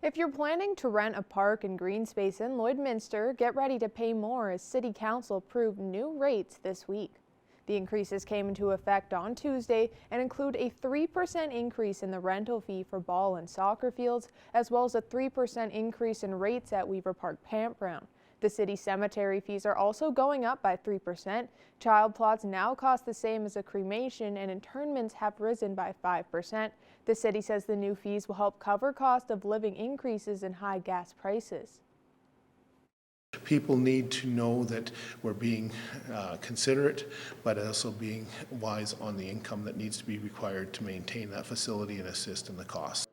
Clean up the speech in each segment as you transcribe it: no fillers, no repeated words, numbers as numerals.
If you're planning to rent a park and green space in Lloydminster, get ready to pay more as City Council approved new rates this week. The increases came into effect on Tuesday and include a 3% increase in the rental fee for ball and soccer fields, as well as a 3% increase in rates at Weaver Park Campground. The city cemetery fees are also going up by 3%. Child plots now cost the same as a cremation, and internments have risen by 5%. The city says the new fees will help cover cost of living increases in high gas prices. People need to know that we're being considerate, but also being wise on the income that needs to be required to maintain that facility and assist in the costs.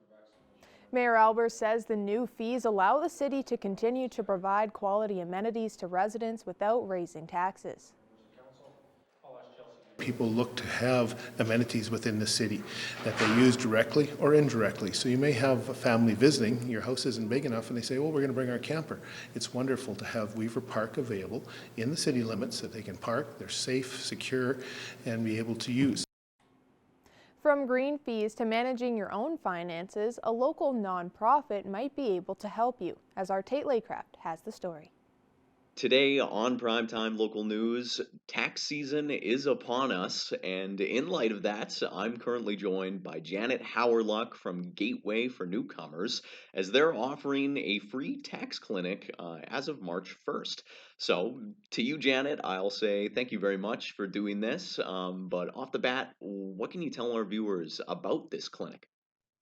Mayor Albers says the new fees allow the city to continue to provide quality amenities to residents without raising taxes. People look to have amenities within the city that they use directly or indirectly. So you may have a family visiting, your house isn't big enough, and they say, well, we're going to bring our camper. It's wonderful to have Weaver Park available in the city limits that they can park, they're safe, secure, and be able to use. From green fees to managing your own finances, a local nonprofit might be able to help you, as our Tate Laycraft has the story. Today on Primetime Local News, tax season is upon us, and in light of that, I'm currently joined by Janet Howerluck from Gateway for Newcomers, as they're offering a free tax clinic as of March 1st. So, to you, Janet, I'll say thank you very much for doing this, but off the bat, what can you tell our viewers about this clinic?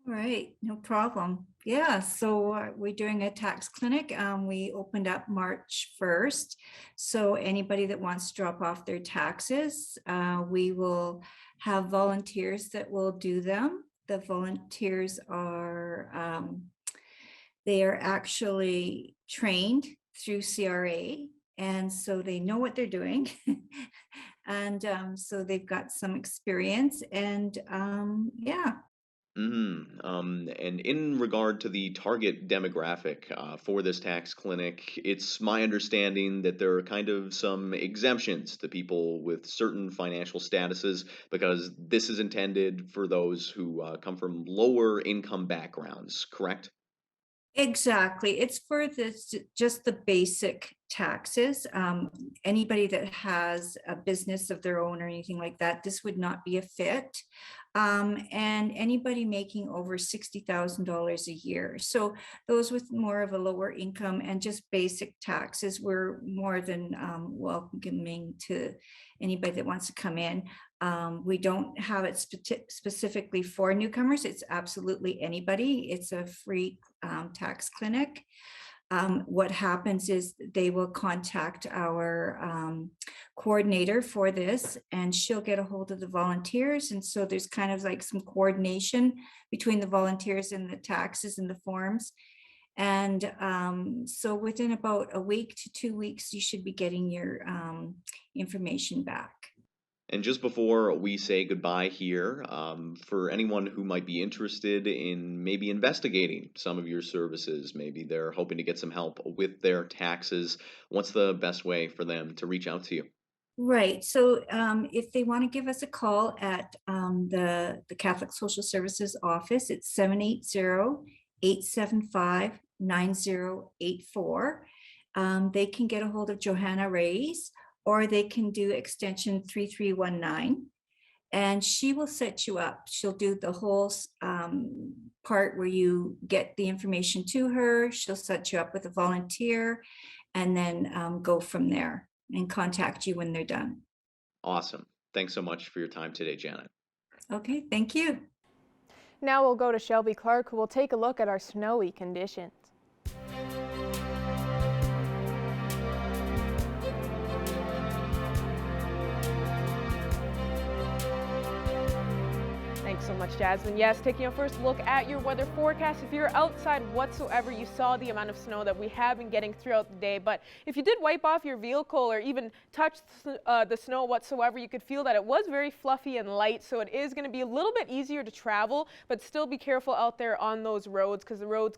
All right, no problem. Yeah, so we're doing a tax clinic. We opened up March 1st. So anybody that wants to drop off their taxes, we will have volunteers that will do them. The volunteers are, they are actually trained through CRA, and so they know what they're doing. And so they've got some experience, and yeah. And in regard to the target demographic for this tax clinic, it's my understanding that there are kind of some exemptions to people with certain financial statuses because this is intended for those who come from lower income backgrounds, correct? Exactly. It's for just the basic taxes. Anybody that has a business of their own or anything like that, this would not be a fit. And anybody making over $60,000 a year. So those with more of a lower income and just basic taxes, we're more than welcoming to anybody that wants to come in. We don't have it specifically for newcomers. It's absolutely anybody. It's a free tax clinic. What happens is they will contact our coordinator for this, and she'll get a hold of the volunteers. And so there's kind of like some coordination between the volunteers and the taxes and the forms. And so within about a week to 2 weeks, you should be getting your information back. And just before we say goodbye here, for anyone who might be interested in maybe investigating some of your services, maybe they're hoping to get some help with their taxes, what's the best way for them to reach out to you? Right. So if they want to give us a call at the Catholic Social Services office, it's 780-875-9084. They can get a hold of Johanna Reyes, or they can do extension 3319, and she will set you up. She'll do the whole part where you get the information to her. She'll set you up with a volunteer, and then go from there and contact you when they're done. Awesome. Thanks so much for your time today, Janet. Okay, thank you. Now we'll go to Shelby Clark, who will take a look at our snowy conditions. Thanks so much, Jasmine. Yes, taking a first look at your weather forecast. If you're outside whatsoever, you saw the amount of snow that we have been getting throughout the day. But if you did wipe off your vehicle or even touch the snow whatsoever, you could feel that it was very fluffy and light. So it is going to be a little bit easier to travel, but still be careful out there on those roads because the road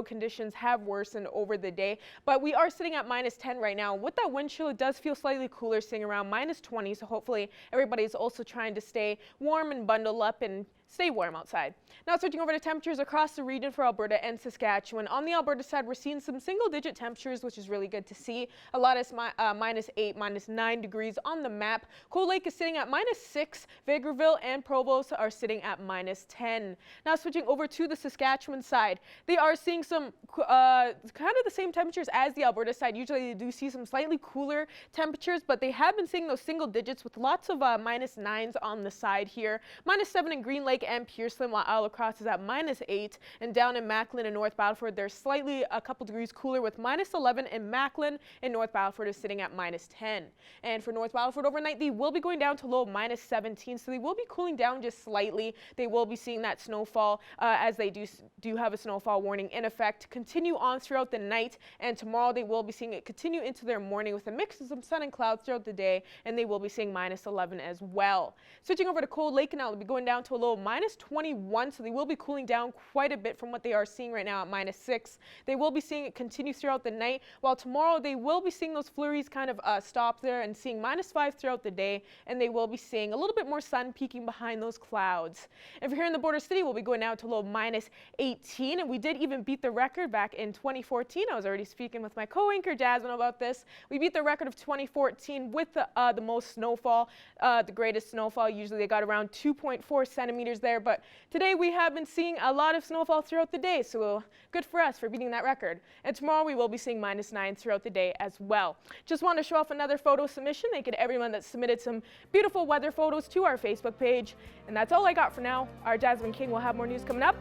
conditions have worsened over the day. But we are sitting at -10 right now. With that wind chill, it does feel slightly cooler, sitting around -20. So hopefully everybody's also trying to stay warm and bundle up and stay warm outside. Now switching over to temperatures across the region for Alberta and Saskatchewan. On the Alberta side, we're seeing some single-digit temperatures, which is really good to see. A lot is -8, -9 degrees on the map. Cold Lake is sitting at -6. Vegreville and Provost are sitting at -10. Now switching over to the Saskatchewan side, they are seeing some kind of the same temperatures as the Alberta side. Usually they do see some slightly cooler temperatures, but they have been seeing those single digits with lots of -9s on the side here. -7 in Green Lake and Pearson, while Isle Cross is at -8. And down in Macklin and North Battleford, they're slightly a couple degrees cooler with -11 in Macklin, and North Battleford is sitting at -10. And for North Battleford overnight, they will be going down to low -17, so they will be cooling down just slightly. They will be seeing that snowfall as they do have a snowfall warning in effect to continue on throughout the night. And tomorrow they will be seeing it continue into their morning with a mix of some sun and clouds throughout the day, and they will be seeing -11 as well. Switching over to Cold Lake now, they'll be going down to a low of -21, so they will be cooling down quite a bit from what they are seeing right now at -6. They will be seeing it continue throughout the night, while tomorrow they will be seeing those flurries kind of stop there and seeing -5 throughout the day, and they will be seeing a little bit more sun peeking behind those clouds. If you're here in the border city, we'll be going down to a low of -18, and we did even beat the record back in 2014. I was already speaking with my co-anchor Jasmine about this. We beat the record of 2014 with the most snowfall, the greatest snowfall. Usually they got around 2.4 centimeters there, but today we have been seeing a lot of snowfall throughout the day, so good for us for beating that record. And tomorrow we will be seeing -9 throughout the day as well. Just want to show off another photo submission. Thank you to everyone that submitted some beautiful weather photos to our Facebook page. And that's all I got for now. Our Jasmine King will have more news coming up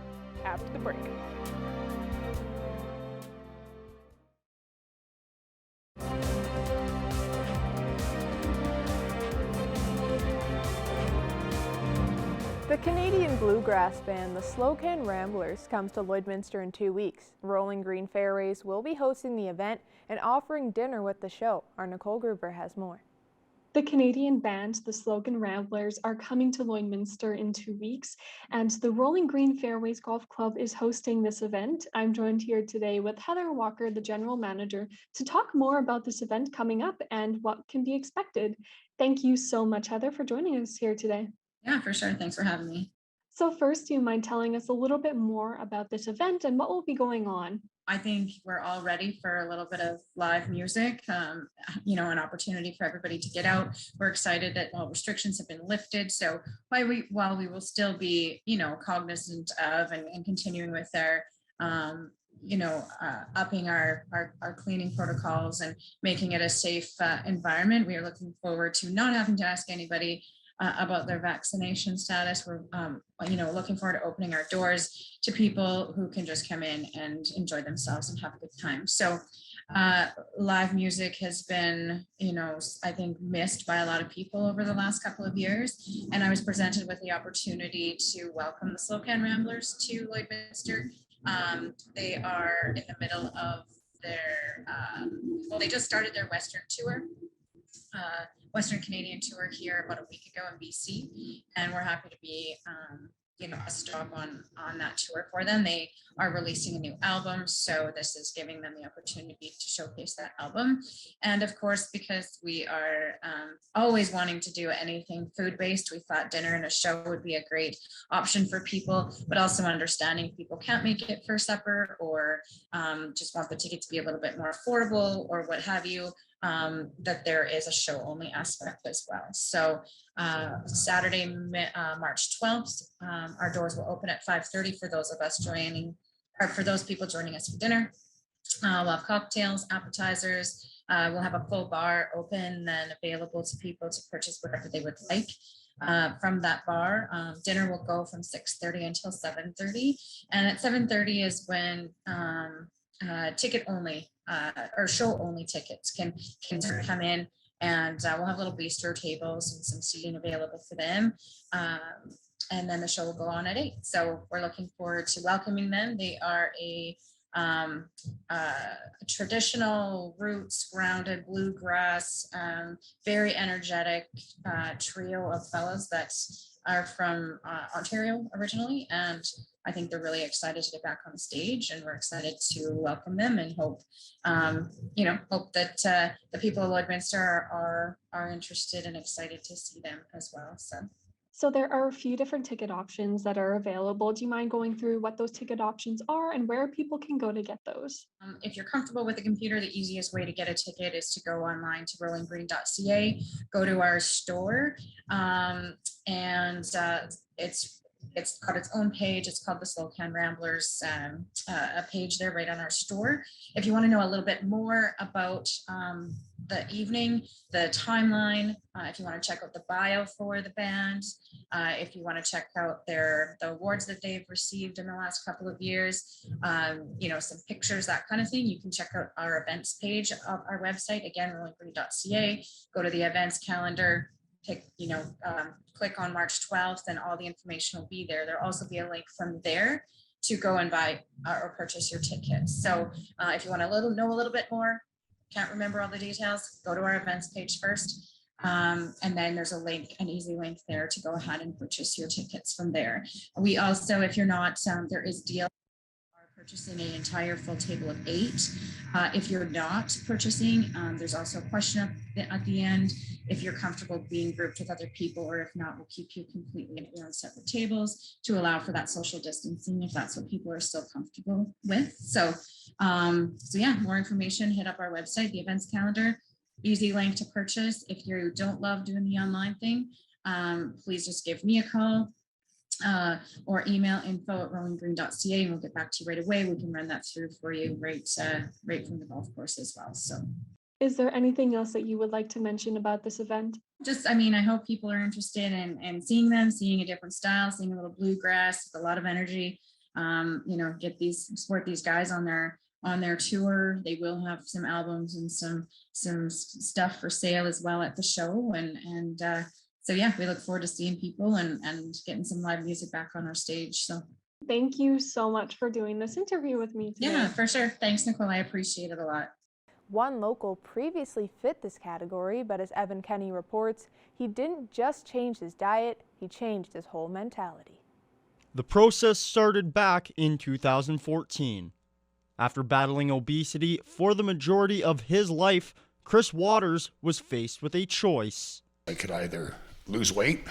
after the break. The Canadian bluegrass band, the Slocan Ramblers, comes to Lloydminster in 2 weeks. Rolling Green Fairways will be hosting the event and offering dinner with the show. Our Nicole Gruber has more. The Canadian band, the Slogan Ramblers, are coming to Lloydminster in 2 weeks, and the Rolling Green Fairways Golf Club is hosting this event. I'm joined here today with Heather Walker, the general manager, to talk more about this event coming up and what can be expected. Thank you so much, Heather, for joining us here today. Yeah, for sure. Thanks for having me. So first, do you mind telling us a little bit more about this event and what will be going on? I think we're all ready for a little bit of live music, an opportunity for everybody to get out. We're excited that all restrictions have been lifted. So while we will still be, cognizant of and continuing with our, upping our cleaning protocols and making it a safe environment, we are looking forward to not having to ask anybody about their vaccination status. We're, looking forward to opening our doors to people who can just come in and enjoy themselves and have a good time. So live music has been, I think missed by a lot of people over the last couple of years. And I was presented with the opportunity to welcome the Slocan Ramblers to Lloydminster. They are in the middle of their, they just started their Western tour. Western Canadian tour here about a week ago in BC, and we're happy to be a stop on that tour for them. They are releasing a new album, so this is giving them the opportunity to showcase that album. And of course, because we are always wanting to do anything food-based, we thought dinner and a show would be a great option for people, but also understanding people can't make it for supper or just want the ticket to be a little bit more affordable or what have you. That there is a show only aspect as well. So Saturday, March 12th, our doors will open at 5:30 for those of us joining, or for those people joining us for dinner. We'll have cocktails, appetizers. We'll have a full bar open, then available to people to purchase whatever they would like. From that bar, dinner will go from 6:30 until 7:30, and at 7:30 is when ticket only or show only tickets can come in, and we'll have little bistro tables and some seating available for them. And then the show will go on at 8. So we're looking forward to welcoming them. They are a traditional roots grounded bluegrass, very energetic trio of fellas that are from Ontario originally, and I think they're really excited to get back on the stage, and we're excited to welcome them and hope that the people of Lloydminster are interested and excited to see them as well. So there are a few different ticket options that are available. Do you mind going through what those ticket options are and where people can go to get those? If you're comfortable with a computer, the easiest way to get a ticket is to go online to rollinggreen.ca, go to our store, and it's got its own page. It's called the Slocan Ramblers, a page there right on our store. If you want to know a little bit more about the evening, the timeline, if you want to check out the bio for the band, if you want to check out the awards that they've received in the last couple of years, some pictures, that kind of thing, you can check out our events page of our website, again, rollinggreen.ca, go to the events calendar, click on March 12th, and all the information will be there. There'll also be a link from there to go and buy or purchase your tickets. So if you want to know a little bit more, can't remember all the details, go to our events page first. And then there's an easy link there to go ahead and purchase your tickets from there. We also, if you're not, there is deal purchasing an entire full table of 8. If you're not purchasing, there's also a question at the end. If you're comfortable being grouped with other people, or if not, we'll keep you completely at your own separate tables to allow for that social distancing if that's what people are still comfortable with. So yeah, more information, hit up our website, the events calendar, easy link to purchase. If you don't love doing the online thing, please just give me a call. Or email info@rollinggreen.ca, and we'll get back to you right away. We can run that through for you right from the golf course as well. So is there anything else that you would like to mention about this event? I hope people are interested in seeing a different style, seeing a little bluegrass with a lot of energy. Support these guys on their tour. They will have some albums and some stuff for sale as well at the show. So yeah, we look forward to seeing people and getting some live music back on our stage. So thank you so much for doing this interview with me today. Yeah, for sure. Thanks, Nicole. I appreciate it a lot. One local previously fit this category, but as Evan Kenny reports, he didn't just change his diet, he changed his whole mentality. The process started back in 2014. After battling obesity for the majority of his life, Chris Waters was faced with a choice. I could either lose weight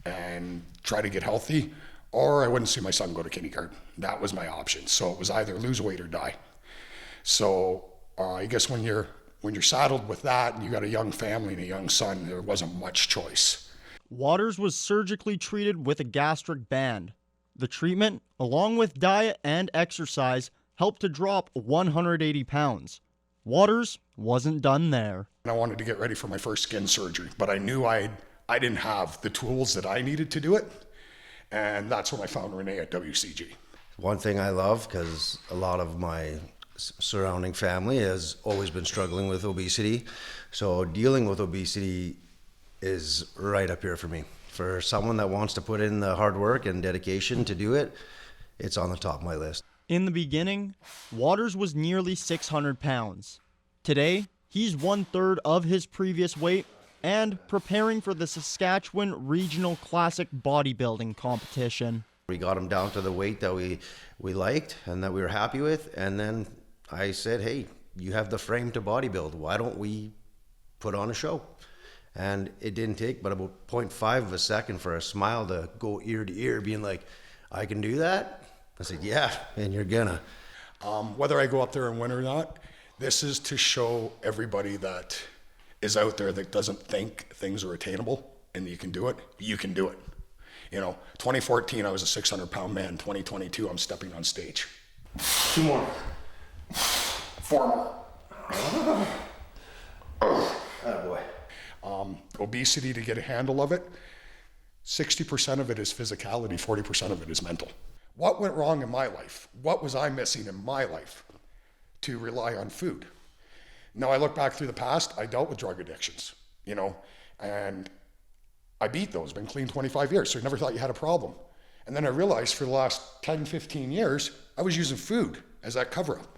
and try to get healthy, or I wouldn't see my son go to kindergarten. That was my option. So it was either lose weight or die. So I guess when you're saddled with that and you got a young family and a young son, there wasn't much choice. Waters was surgically treated with a gastric band. The treatment, along with diet and exercise, helped to drop 180 pounds. Waters wasn't done there. I wanted to get ready for my first skin surgery, but I knew I didn't have the tools that I needed to do it. And that's when I found Renee at WCG. One thing I love, because a lot of my surrounding family has always been struggling with obesity. So dealing with obesity is right up here for me. For someone that wants to put in the hard work and dedication to do it, it's on the top of my list. In the beginning, Waters was nearly 600 pounds. Today, he's 1/3 of his previous weight and preparing for the Saskatchewan Regional Classic Bodybuilding Competition. We got him down to the weight that we liked and that we were happy with, and then I said, hey, you have the frame to bodybuild. Why don't we put on a show? And it didn't take but about 0.5 of a second for a smile to go ear to ear, being like, I can do that? I said, yeah, and you're gonna. Whether I go up there and win or not, this is to show everybody that is out there that doesn't think things are attainable and you can do it. 2014, I was a 600-pound man. 2022, I'm stepping on stage. 2 more. 4 more. Attaboy. Obesity, to get a handle of it, 60% of it is physicality, 40% of it is mental. What went wrong in my life? What was I missing in my life to rely on food? Now, I look back through the past, I dealt with drug addictions, and I beat those, been clean 25 years, so I never thought you had a problem. And then I realized for the last 10, 15 years, I was using food as that cover-up.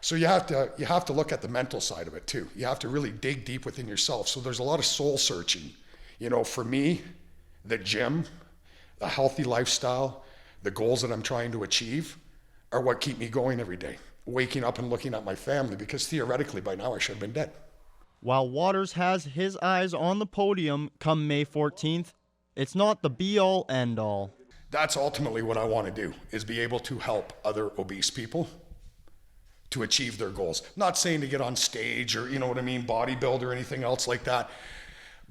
So you have to look at the mental side of it too. You have to really dig deep within yourself. So there's a lot of soul searching. For me, the gym, a healthy lifestyle, the goals that I'm trying to achieve are what keep me going every day. Waking up and looking at my family, because theoretically by now I should have been dead. While Waters has his eyes on the podium come May 14th, it's not the be-all, end-all. That's ultimately what I want to do, is be able to help other obese people to achieve their goals. Not saying to get on stage or, you know what I mean, bodybuild or anything else like that.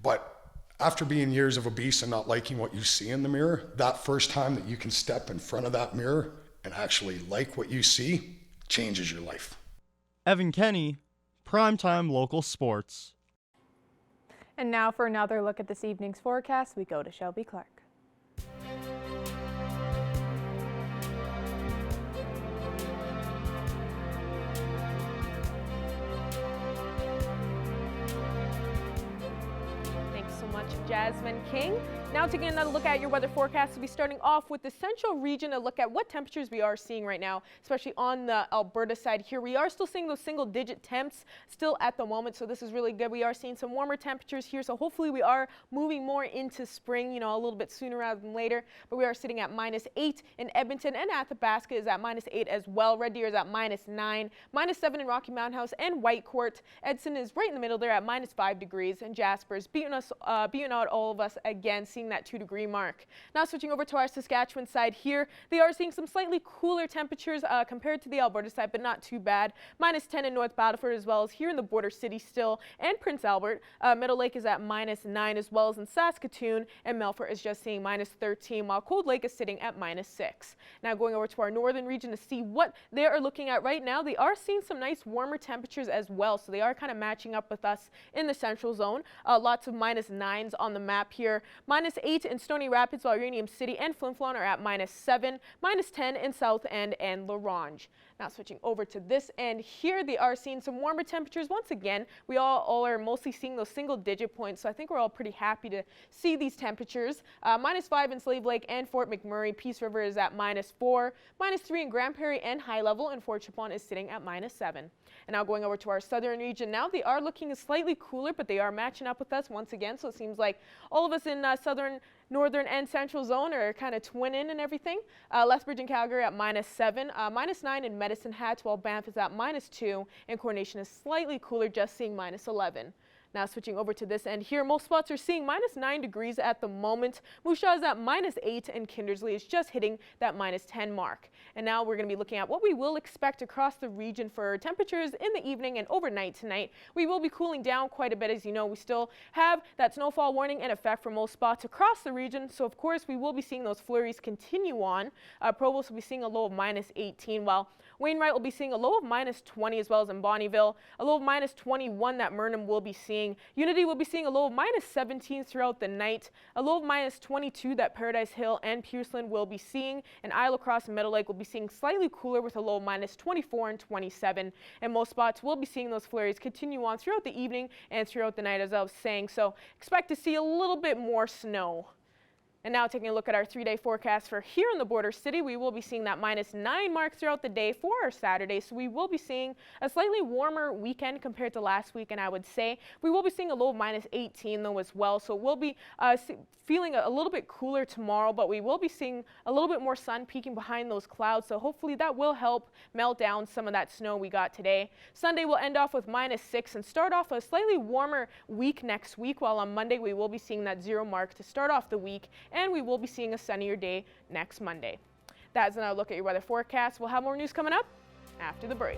But after being years of obese and not liking what you see in the mirror, that first time that you can step in front of that mirror and actually like what you see changes your life. Evan Kenny, Primetime Local Sports. And now for another look at this evening's forecast, we go to Shelby Clark. Jasmine King. Now taking another look at your weather forecast, we'll be starting off with the central region, a look at what temperatures we are seeing right now, especially on the Alberta side here. We are still seeing those single-digit temps still at the moment, so this is really good. We are seeing some warmer temperatures here, so hopefully we are moving more into spring, you know, a little bit sooner rather than later. But we are sitting at -8 in Edmonton, and Athabasca is at -8 as well. Red Deer is at -9, -7 in Rocky Mountain House and Whitecourt. Edson is right in the middle there at -5 degrees, and Jasper's beating out all of us again, seeing that 2-degree mark. Now switching over to our Saskatchewan side here, they are seeing some slightly cooler temperatures compared to the Alberta side, but not too bad. -10 in North Battleford, as well as here in the border city still, and Prince Albert. Middle Lake is at -9, as well as in Saskatoon, and Melfort is just seeing -13, while Cold Lake is sitting at -6. Now going over to our northern region to see what they are looking at right now, they are seeing some nice warmer temperatures as well, so they are kind of matching up with us in the central zone. Lots of -9s on the map here. -8 in Stony Rapids, while Uranium City and Flin Flon are at -7, -10 in South End and La Ronge. Now switching over to this end here, they are seeing some warmer temperatures once again. We all are mostly seeing those single-digit points, so I think we're all pretty happy to see these temperatures. -5 in Slave Lake and Fort McMurray. Peace River is at -4, -3 in Grand Prairie and High Level, and Fort Chipon is sitting at -7. And now going over to our southern region now, they are looking slightly cooler, but they are matching up with us once again, so it seems like all of us in southern, northern, and central zone are kind of twinning and everything. Lethbridge and Calgary at -7, -9 in Medicine Hat, while Banff is at -2, and Coronation is slightly cooler, just seeing -11. Now switching over to this end here, most spots are seeing -9 degrees at the moment. Moose Jaw is at -8, and Kindersley is just hitting that -10 mark. And now we're going to be looking at what we will expect across the region for temperatures in the evening and overnight tonight. We will be cooling down quite a bit. As you know, we still have that snowfall warning in effect for most spots across the region. So of course we will be seeing those flurries continue on. Provost will be seeing a low of -18, while Wainwright will be seeing a low of -20, as well as in Bonnyville, a low of -21 that Murnum will be seeing. Unity will be seeing a low of -17 throughout the night, a low of -22 that Paradise Hill and Pierceland will be seeing, and Isle Across and Middle Lake will be seeing slightly cooler with a low of -24 and 27, and most spots will be seeing those flurries continue on throughout the evening and throughout the night, as I was saying, so expect to see a little bit more snow. And now taking a look at our 3-day forecast for here in the border city, we will be seeing that -9 mark throughout the day for our Saturday. So we will be seeing a slightly warmer weekend compared to last weekend, I would say. We will be seeing a low of -18 though as well. So we'll be feeling a little bit cooler tomorrow, but we will be seeing a little bit more sun peeking behind those clouds. So hopefully that will help melt down some of that snow we got today. Sunday will end off with -6 and start off a slightly warmer week next week, while on Monday we will be seeing that 0 mark to start off the week, and we will be seeing a sunnier day next Monday. That's another look at your weather forecast. We'll have more news coming up after the break.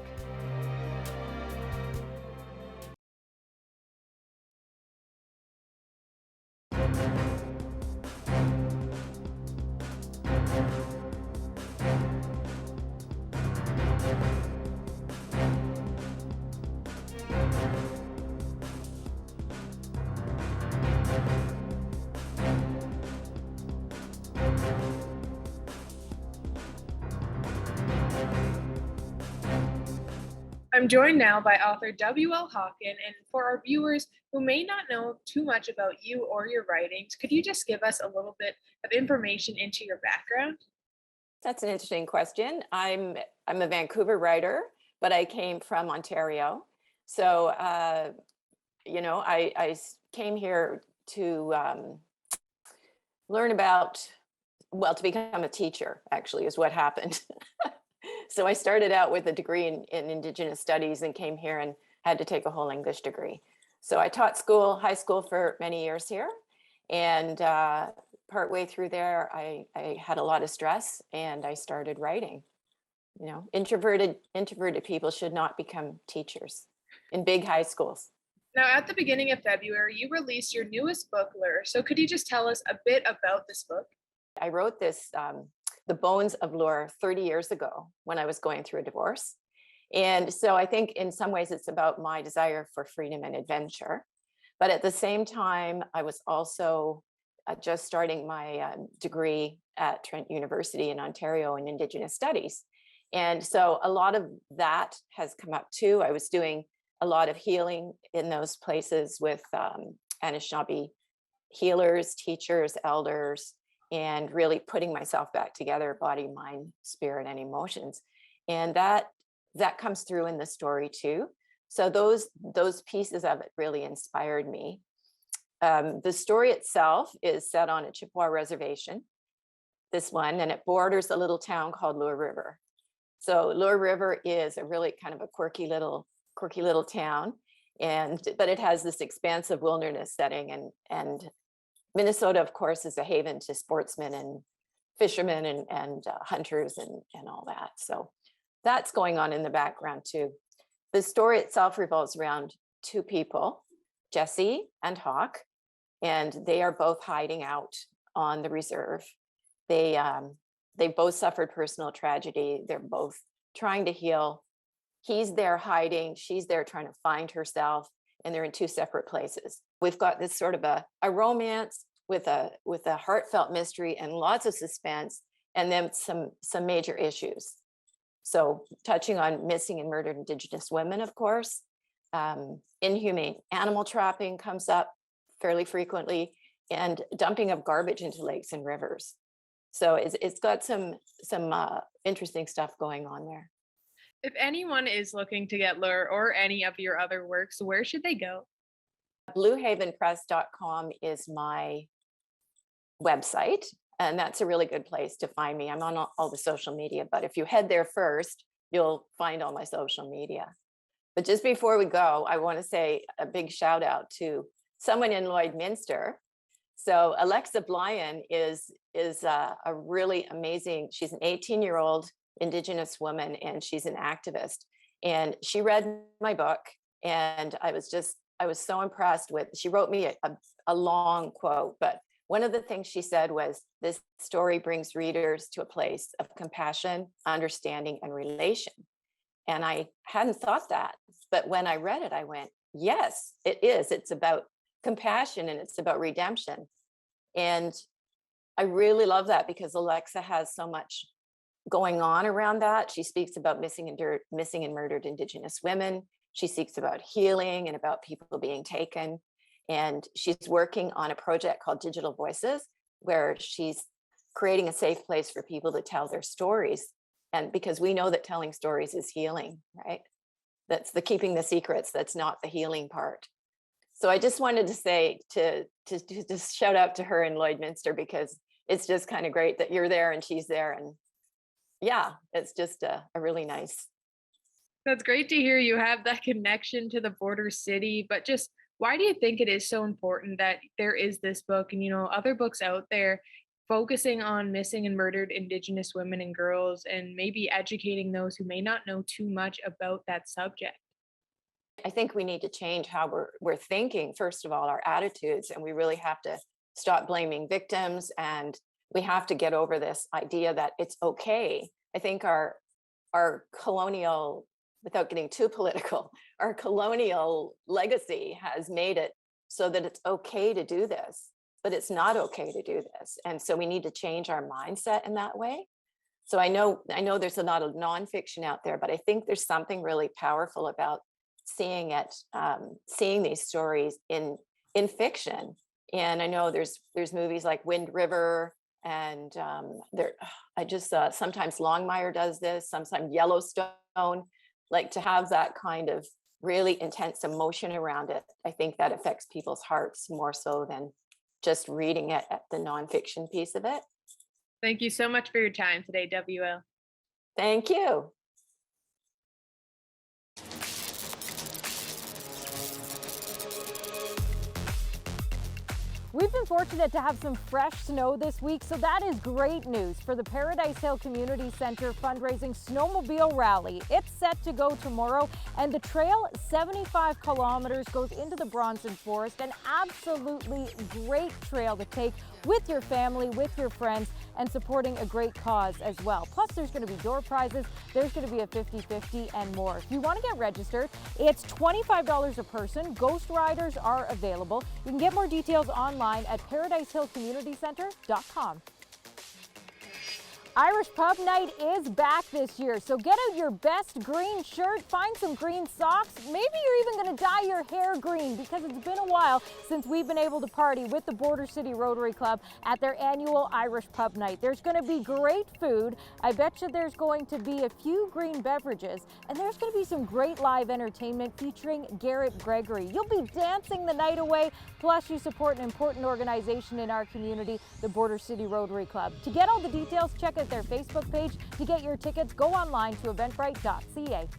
I'm joined now by author W.L. Hawken, and for our viewers who may not know too much about you or your writings, could you just give us a little bit of information into your background? That's an interesting question. I'm a Vancouver writer, but I came from Ontario. So, you know, I came here to learn about, well, to become a teacher, actually, is what happened. So I started out with a degree in Indigenous Studies and came here and had to take a whole English degree. So I taught high school for many years here. And partway through there, I had a lot of stress and I started writing. You know, introverted people should not become teachers in big high schools. Now, at the beginning of February, you released your newest book, Lure. So could you just tell us a bit about this book? I wrote this, The Bones of Lure, 30 years ago when I was going through a divorce. And so I think in some ways it's about my desire for freedom and adventure. But at the same time, I was also just starting my degree at Trent University in Ontario in Indigenous Studies. And so a lot of that has come up too. I was doing a lot of healing in those places with Anishinaabe healers, teachers, elders, and really putting myself back together, body, mind, spirit, and emotions. And that comes through in the story too. So those pieces of it really inspired me. The story itself is set on a Chippewa reservation, this one, and it borders a little town called Lure River. So Lure River is a really kind of a quirky little town, but it has this expansive wilderness setting, and Minnesota, of course, is a haven to sportsmen and fishermen and hunters and all that. So that's going on in the background too. The story itself revolves around two people, Jesse and Hawk, and they are both hiding out on the reserve. They both suffered personal tragedy. They're both trying to heal. He's there hiding, she's there trying to find herself, and they're in two separate places. We've got this sort of a romance with a heartfelt mystery and lots of suspense, and then some major issues. So touching on missing and murdered Indigenous women, of course, inhumane animal trapping comes up fairly frequently, and dumping of garbage into lakes and rivers. So it's got some interesting stuff going on there. If anyone is looking to get Lure or any of your other works, where should they go? bluehavenpress.com is my website, and that's a really good place to find me. I'm on all the social media, but if you head there first, you'll find all my social media. But just before we go, I want to say a big shout out to someone in Lloydminster. So Alexa Blyan is a really amazing, she's an 18-year-old Indigenous woman, and she's an activist. And she read my book, and I was so impressed with, she wrote me a long quote, but one of the things she said was, this story brings readers to a place of compassion, understanding, and relation. And I hadn't thought that, but when I read it, I went, yes, it is. It's about compassion and it's about redemption. And I really love that because Alexa has so much going on around that. She speaks about missing and murdered Indigenous women. She speaks about healing and about people being taken. And she's working on a project called Digital Voices, where she's creating a safe place for people to tell their stories. And because we know that telling stories is healing, right? That's the keeping the secrets. That's not the healing part. So I just wanted to say to just shout out to her in Lloydminster, because it's just kind of great that you're there and she's there. And yeah, it's just a really nice. That's great to hear you have that connection to the border city, but just why do you think it is so important that there is this book and, other books out there focusing on missing and murdered Indigenous women and girls, and maybe educating those who may not know too much about that subject? I think we need to change how we're thinking, first of all, our attitudes, and we really have to stop blaming victims, and we have to get over this idea that it's okay. I think our colonial, without getting too political, our colonial legacy has made it so that it's okay to do this, but it's not okay to do this. And so we need to change our mindset in that way. So I know there's a lot of nonfiction out there, but I think there's something really powerful about seeing these stories in fiction. And I know there's movies like Wind River, and sometimes Longmire does this, sometimes Yellowstone, like to have that kind of really intense emotion around it. I think that affects people's hearts more so than just reading it at the nonfiction piece of it. Thank you so much for your time today, WL. Thank you. We've been fortunate to have some fresh snow this week, so that is great news for the Paradise Hill Community Center fundraising snowmobile rally. It's set to go tomorrow, and the trail, 75 kilometers, goes into the Bronson Forest, an absolutely great trail to take with your family, with your friends, and supporting a great cause as well. Plus, there's going to be door prizes, there's going to be a 50-50 and more. If you want to get registered, it's $25 a person. Ghost riders are available. You can get more details online at paradisehillcommunitycenter.com. Irish Pub Night is back this year, so get out your best green shirt, find some green socks. Maybe you're even going to dye your hair green because it's been a while since we've been able to party with the Border City Rotary Club at their annual Irish Pub Night. There's going to be great food. I bet you there's going to be a few green beverages, and there's going to be some great live entertainment featuring Garrett Gregory. You'll be dancing the night away, plus you support an important organization in our community, the Border City Rotary Club. To get all the details, check out their Facebook page. To get your tickets, go online to eventbrite.ca.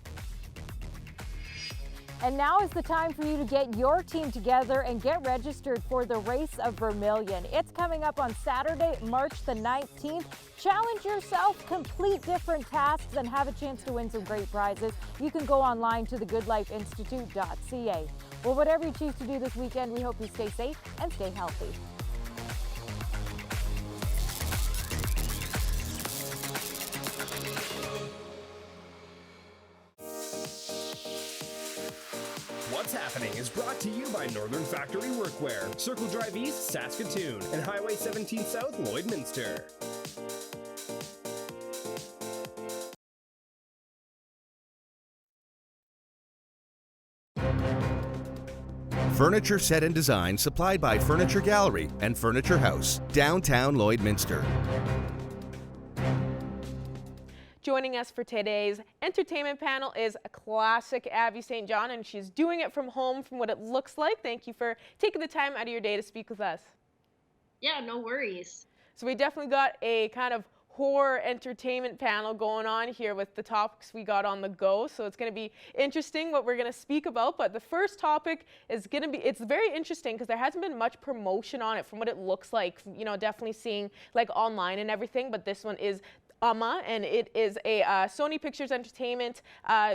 And now is the time for you to get your team together and get registered for the Race of Vermilion. It's coming up on Saturday, March the 19th. Challenge yourself, complete different tasks, and have a chance to win some great prizes. You can go online to thegoodlifeinstitute.ca. Well, whatever you choose to do this weekend, we hope you stay safe and stay healthy. What's Happening is brought to you by Northern Factory Workwear, Circle Drive East, Saskatoon, and Highway 17 South, Lloydminster. Furniture set and design supplied by Furniture Gallery and Furniture House, downtown Lloydminster. Joining us for today's entertainment panel is a classic Abby St. John, and she's doing it from home from what it looks like. Thank you for taking the time out of your day to speak with us. Yeah, no worries. So we definitely got a kind of horror entertainment panel going on here with the topics we got on the go. So it's going to be interesting what we're going to speak about. But the first topic is going to be, it's very interesting because there hasn't been much promotion on it from what it looks like, you know, definitely seeing like online and everything. But this one is and it is a Sony Pictures Entertainment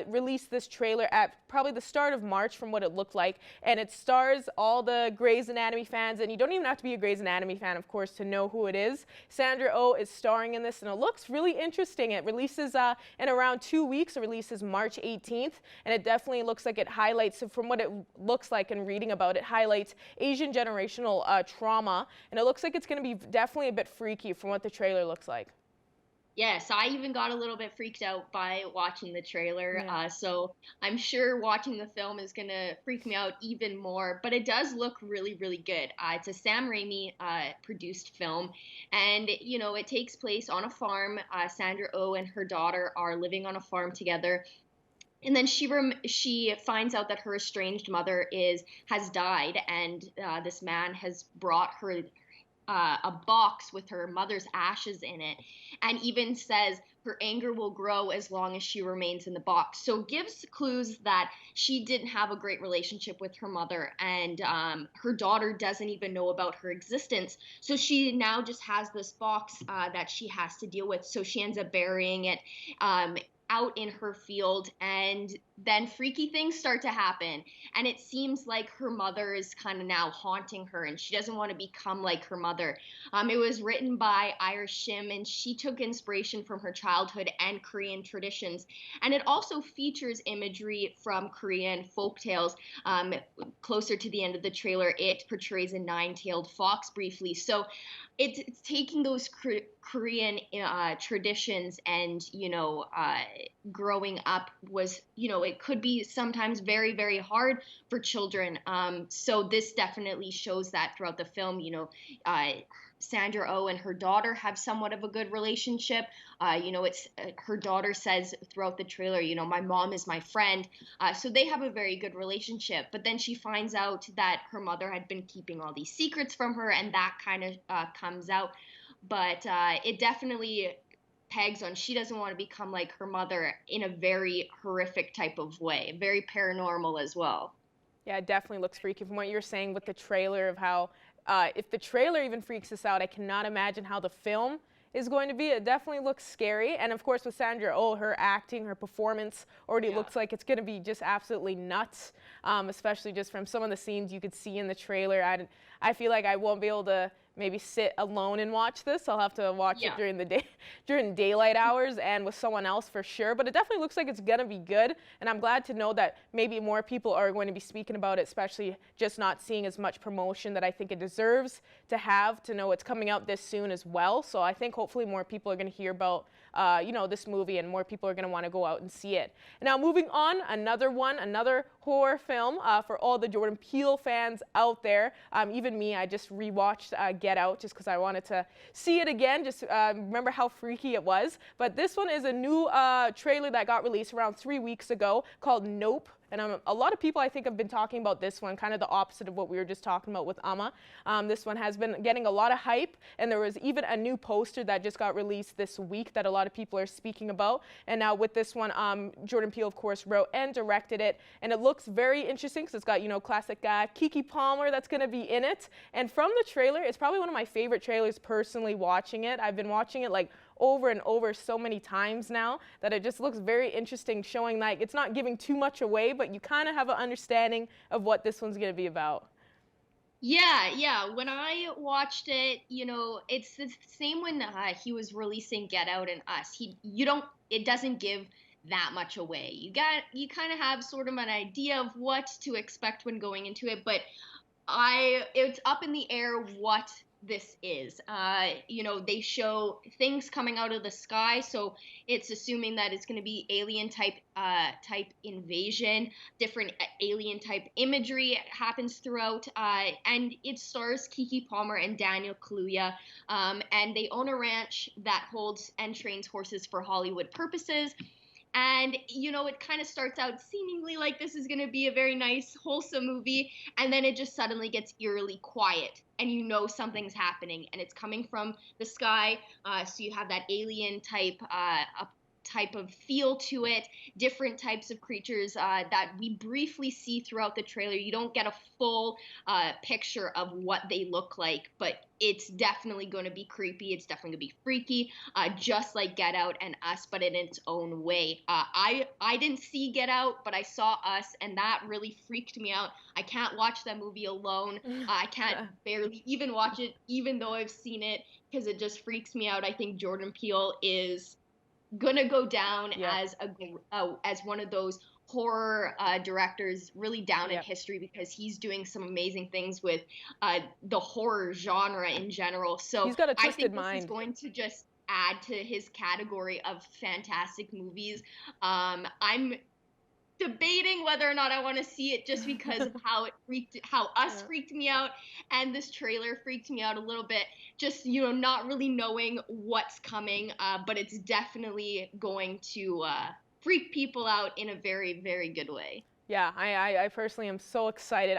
released this trailer at probably the start of March from what it looked like, and it stars all the Grey's Anatomy fans, and you don't even have to be a Grey's Anatomy fan, of course, to know who it is. Sandra Oh is starring in this, and it looks really interesting. It releases in around 2 weeks. It releases March 18th, and it definitely looks like it highlights, from what it looks like and reading about it, highlights Asian generational trauma, and it looks like it's going to be definitely a bit freaky from what the trailer looks like. Yes, I even got a little bit freaked out by watching the trailer. Yeah. So I'm sure watching the film is going to freak me out even more. But it does look really, really good. It's a Sam Raimi produced film. And, you know, it takes place on a farm. Sandra Oh and her daughter are living on a farm together. And then she finds out that her estranged mother has died. And this man has brought her a box with her mother's ashes in it, and even says her anger will grow as long as she remains in the box. So gives clues that she didn't have a great relationship with her mother, and her daughter doesn't even know about her existence. So she now just has this box that she has to deal with. So she ends up burying it out in her field, and then freaky things start to happen, and it seems like her mother is kind of now haunting her, and she doesn't want to become like her mother. It was written by Ira Shim, and she took inspiration from her childhood and Korean traditions, and it also features imagery from Korean folktales. Closer to the end of the trailer, it portrays a nine-tailed fox briefly. So it's taking those Korean traditions, and, you know, growing up was, you know, it could be sometimes very, very hard for children. So this definitely shows that throughout the film. You know, Sandra Oh and her daughter have somewhat of a good relationship. You know, it's her daughter says throughout the trailer, you know, my mom is my friend. So they have a very good relationship. But then she finds out that her mother had been keeping all these secrets from her, and that kind of comes out. But it definitely pegs on she doesn't want to become like her mother in a very horrific type of way, very paranormal as well. Yeah, it definitely looks freaky from what you're saying with the trailer of how if the trailer even freaks us out, I cannot imagine how the film is going to be. It definitely looks scary. And of course with Sandra Oh, her acting, her performance already looks like it's going to be just absolutely nuts, especially just from some of the scenes you could see in the trailer. I feel like I won't be able to maybe sit alone and watch this. I'll have to watch it during the day, during daylight hours and with someone else for sure. But it definitely looks like it's gonna be good. And I'm glad to know that maybe more people are going to be speaking about it, especially just not seeing as much promotion that I think it deserves to have, to know it's coming out this soon as well. So I think hopefully more people are gonna hear about this movie, and more people are going to want to go out and see it. Now moving on, another horror film for all the Jordan Peele fans out there. Even me, I just rewatched Get Out just because I wanted to see it again, just remember how freaky it was. But this one is a new trailer that got released around 3 weeks ago called Nope. And a lot of people, I think, have been talking about this one, kind of the opposite of what we were just talking about with Amma. This one has been getting a lot of hype, and there was even a new poster that just got released this week that a lot of people are speaking about. And now with this one, Jordan Peele, of course, wrote and directed it, and it looks very interesting because it's got, classic Keke Palmer that's going to be in it. And from the trailer, it's probably one of my favorite trailers personally watching it. I've been watching it like over and over so many times now that it just looks very interesting, showing like it's not giving too much away, but you kind of have an understanding of what this one's going to be about. Yeah. When I watched it, it's the same when he was releasing Get Out and Us. It doesn't give that much away. You kind of have sort of an idea of what to expect when going into it, but it's up in the air what this is. They show things coming out of the sky, so it's assuming that it's going to be alien type invasion. Different alien type imagery happens throughout, and it stars Keke Palmer and Daniel Kaluuya, and they own a ranch that holds and trains horses for Hollywood purposes. And, it kind of starts out seemingly like this is going to be a very nice, wholesome movie. And then it just suddenly gets eerily quiet. And something's happening. And it's coming from the sky. So you have that alien type of feel to it. Different types of creatures that we briefly see throughout the trailer. You don't get a full picture of what they look like. But it's definitely going to be creepy. It's definitely going to be freaky, just like Get Out and Us, but in its own way. I didn't see Get Out, but I saw Us, and that really freaked me out. I can't watch that movie alone. I can't barely even watch it, even though I've seen it, because it just freaks me out. I think Jordan Peele is gonna go down as one of those horror directors really down in history, because he's doing some amazing things with the horror genre in general. So he's got a twisted I think mind. This is going to just add to his category of fantastic movies. I'm debating whether or not I want to see it, just because of how Us freaked me out, and this trailer freaked me out a little bit, just not really knowing what's coming, but it's definitely going to freak people out in a very, very good way. Yeah, I personally am so excited.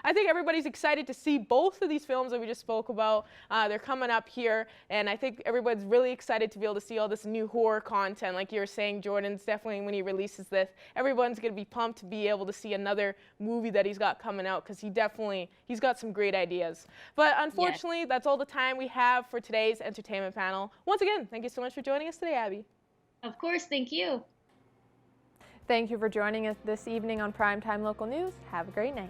I think everybody's excited to see both of these films that we just spoke about. They're coming up here, and I think everybody's really excited to be able to see all this new horror content. Like you were saying, Jordan's definitely, when he releases this, everyone's going to be pumped to be able to see another movie that he's got coming out, because he's got some great ideas. But unfortunately, that's all the time we have for today's entertainment panel. Once again, thank you so much for joining us today, Abby. Of course, thank you. Thank you for joining us this evening on Primetime Local News. Have a great night.